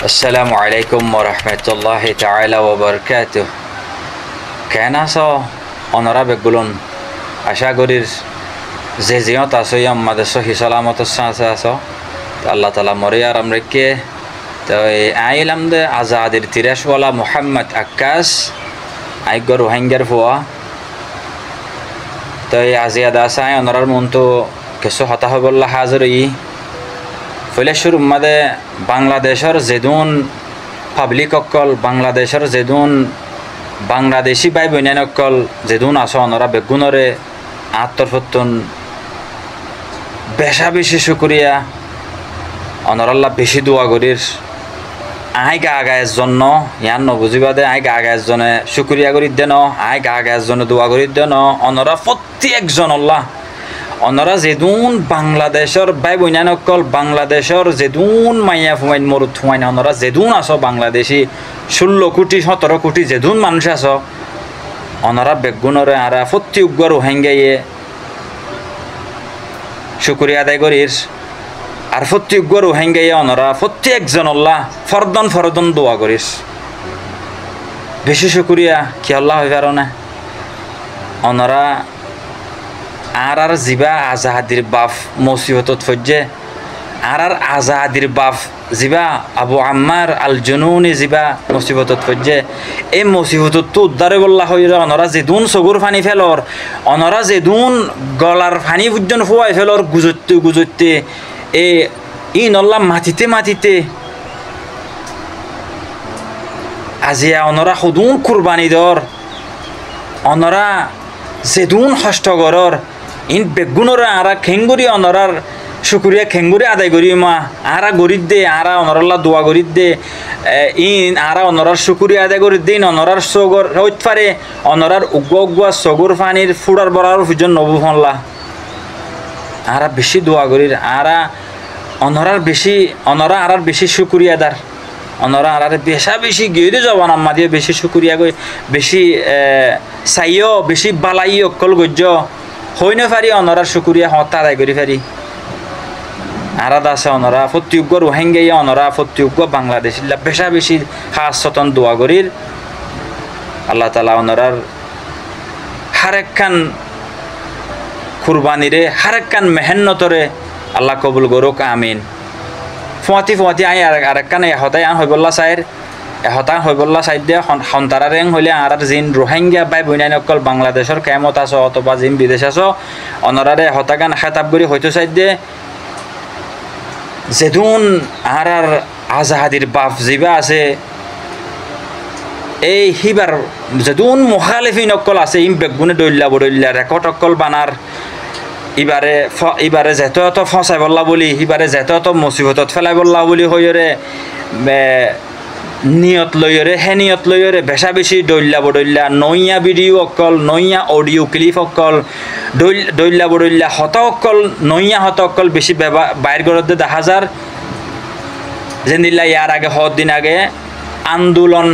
আসসালামু আলাইকুম ওরহমতুল্লাহি তাআলা ওয়া বারাকাতুহু। কেন আছো অনরা বেগুলন? আশা করির যে জিয়ত আছো আমাদের সহি সালামতের সাথে আছো। আল্লাহ তাআলা মরে আর আমরাকে তো আইলাম দে আজাদের তিরাশওয়ালা মুহাম্মদ আক্কাস আইগর রোহিঙ্গার ফুয়া তো আজিয়াদা সাই অনরার মন তো কিছু হতা হবল্লা হাজির ফৈলেশ্বর উম্মাদে বাংলাদেশের যেদুন পাবলিক অকল বাংলাদেশের যেদুন বাংলাদেশি ভাই বইনান অকল যেদুন আস অনরা বেগুনরে আত্মরফতুন বেশা বেশি শুক্রিয়া অনরাল্লাহ বেশি দোয়া করির আই গা গায়ের জন্য ইয়ান নবুঝিবাদে আই গা গায়ের জনে শুক্রিয়া করি দেন আই গা গায়ের জন্য দোয়া করি দেন অনরা প্রত্যেকজন আল্লাহ অনরা যেদুন বাংলাদেশের ভাই বইনান অকল বাংলাদেশের যেদুন মাইয়া ফুমাইন মরুত ফুমাইন অনরা যেদুন আস বাংলাদেশি 16 কোটি 17 কোটি যেদুন মানুষ আস অনরা বেগুনরে আরা প্রত্যেক রোহিঙ্গাইয়ে শুক্রিয়া আদায় করির আর প্রত্যেক রোহিঙ্গাইয়ে অনরা প্রত্যেকজন আল্লাহ ফরদন দোয়া করিস বেশি শুক্রিয়া কি আল্লাহ হয়ে পারো না অনরা আর জিবা আজাহাদির বাপ মুসিবতত ফজ্জে আর আজাহাদির বাপ জিবা আবু আম্মার আল জুনুনি জিবা মুসিবতত ফজ্জে এই মুসিবতত তো উদ্ধারে বল্লা হইল অনরা যেদুন চগুর ফানি ফেলর অনরা যেদুন গলার ফানি পর্যন্ত ফুয়াই ফেলর গুজতে ই নল্লা মাটিতে আজিয়া অনরা সদুন কুরবানি দর অনরা যেদুন হস্তগরর ইন বেগুনরা আরা খেঙ্গুরি অনরার শুক্রিয়া খেঙ্গুরি আদায় করি মা আরা গরিব দে আরা অনরাল্লা দোয়া গরিব দে ইন আরা অনরার শুক্রিয়া আদায় করি দিন অনরার সগর হইত পারে অনরার উগুয়া সগর ফানির ফুড়ার বরার হুজন নবু ফনলা আরা বেশি দোয়া করির আরা অনরা আরার বেশি শুক্রিয়া দার অনরা আরারে বেশি গিয়ে যাবান আম্মা দিয়ে বেশি শুক্রিয়া গই বেশি চাইও বেশি বালাই অকল গজ্য হই না পারি অনরার শুক্রিয়া হতা আদায় করি পারি আরাদ আছে অনরা প্রত্যেক রোহিঙ্গাই অনরা প্রত্যেক বাংলাদেশিল্লা বেশি খাস সতন দোয়া করির আল্লাহ তাআলা অনরার হারেকখান কুরবানিরে হারেকখান মেহনতরে আল্লাহ কবুল করুক আমিন ফুয়াতি আই আরেকখান এহতাই আন হইবল্লা চাইর এহতা হইবল্লা চাই দিয়ে সন্তারা রেং হইলে আর জিন রোহিঙ্গা বাই বইনাই অকল বাংলাদেশের কেমত আছো অথবা জিন বিদেশ আছো অনরারে এহতা গান খেতাব করি হয়তো চাই দিয়ে যেদুন আর আজাহাদির বাপ জিবা আছে এই হিবার যেদুন মুখালিফিন অকল আছে ইম বেগুনে দৈল্লা রেকর্ড অকল বানার ইবারে যেত এত ফসাই বললা বলি ইবারে যেত এত মুসিবতত ফেলাই বললা বলি হইরে নিয়ত লইরে হে নিয়ত লইরে বেশি দৈল্লা নইয়া ভিডিও অকল নইয়া অডিও ক্লিপ অকল দৈল্লা হত অকল নইয়া হত অকল বেশি বাইর গরতে দেখা যার যেদিল্লা ইয়ার আগে দিন আগে আন্দোলন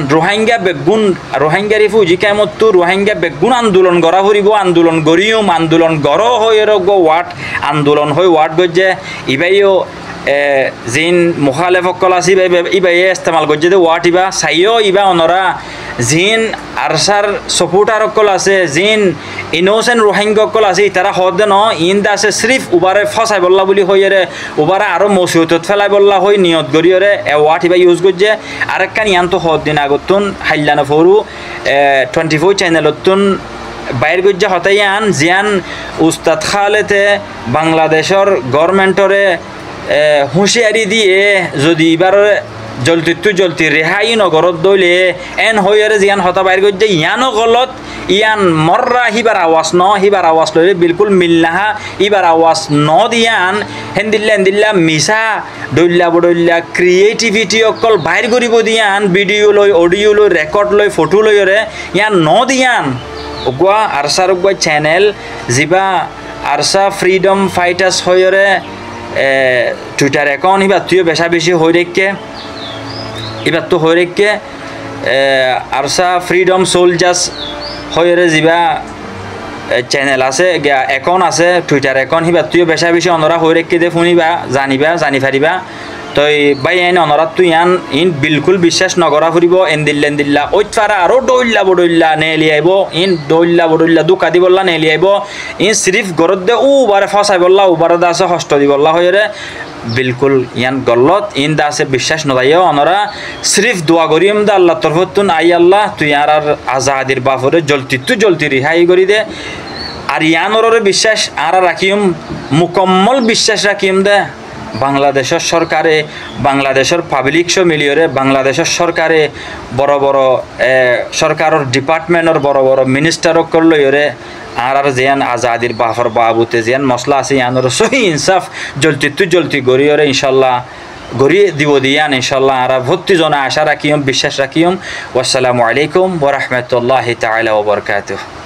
রোহিঙ্গা রিফিউজি কেমত রোহিঙ্গা বেগুন আন্দোলন গড়া ফুরিব আন্দোলন গড়িও আন্দোলন গড় হয়ে ওয়াট আন্দোলন হয়ে ওয়াট গজ্জে ইবাইও জিন মুখালেফ অকল আছে ইবাই ইস্তেমাল গজ্জে দে ওয়াট ইবা চাইও ইবা অনরা জিন আরসার সপোর্টার অকল আছে জিন ইনোসেন্ট রোহিঙ্গা অকল আছে তারা হদে ন ইন্দা আছে সিরিফ উবারে ফসাই বললা বলি হইরে উবারে আরো মুসিবতত ফেলাই বললা হই নিয়ত গড়িয়রে ওয়াট ইবা ইউজ গজ্জে আরেকখান ইয়ান তো দিন আগতুন হাইলানো ফরু 24 চ্যানেলতুন বাইর গজ্জা হতাইয়ান জিয়ান উস্তাদ খালেতে বাংলাদেশের গভর্নমেন্টরে হুঁশিয়ারি দিয়ে যদি এবার জলতি রেহাই নগরত দইলে এন হইয়ারে জিয়ান হতা বাইর গজ্জা ইয়ানো গলত ইয়ান মর্রা হিবার আওয়াজ লইলে বিলকুল মিলনাহা ইবার আওয়াজ ন দিয়ান হেন্দিল্লা মিশা দৈল্লা ক্রিয়েটিভিটি অকল বাইর করিব দিয়ান ভিডিও লই অডিও লই রেকর্ড লই ফটো লইরে ইয়ান ন দিয়ান ওগুয়া আরসার চ্যানেল জিবা আরসা ফ্রিডম ফাইটার্স হইরে টুইটার অ্যাকাউন্ট এবার তুইও বেশি হয়ে রেখে এবার তো হয়ে রেখে আরসা ফ্রিডম সোলজার্স হয়ে যা চ্যানেল আছে অ্যাকাউন্ট আছে টুইটার অ্যাকাউন্ট এবার তুইও বেশি অনরা হয়ে রেখে দে শুনিবা জানি পারিবা তো ভাই আইন অনরাত তুই আন ইন বিলকুল বিশ্বাস নগরা ফুরিব এন্দিল্লা এন্দিল্লা ওই ফারা আরও দৌল্লা বডল্লা নেলি আইব ইন দৌল্লা বডল্লা দুকা দি বললা নেলি আইব ইন সিরিফ গরত দে বারে ফসাই বললা বারে দাসে হস্ত দি বললা হয়ে বিলকুল ইয়ান গল্লত ইন দাসে বিশ্বাস নদাইও অনরা সিরিফ দোয়া করিম দা আল্লাহ তরফতুন আই আল্লাহ তুই আর আজাদির বাফরে জলতি রিহাই করি দে আর ইয়ানরে বিশ্বাস আর রাখিম মুকম্মল বিশ্বাস রাখিম দে বাংলাদেশের সরকারে বাংলাদেশের পাবলিকসও মিলিয়রে বাংলাদেশের সরকারে বড় বড় সরকারের ডিপার্টমেন্টর বড় বড় মিনিস্টারক করলইরে আর জিয়ান আজাদির বাফর বাবুতে জিয়ান মশলা আছে ইয়ানোর সহি ইনসাফ জলতি গড়িয়রে ইনশাল্লাহ গড়িয়ে দিব দিয়ান ইনশাল্লাহ আর ভর্তি জনা আশা রাখিম বিশ্বাস রাখিম। আসসালামু আলাইকুম ওয়া রাহমাতুল্লাহি তাআলা ওয়া বারাকাতুহু।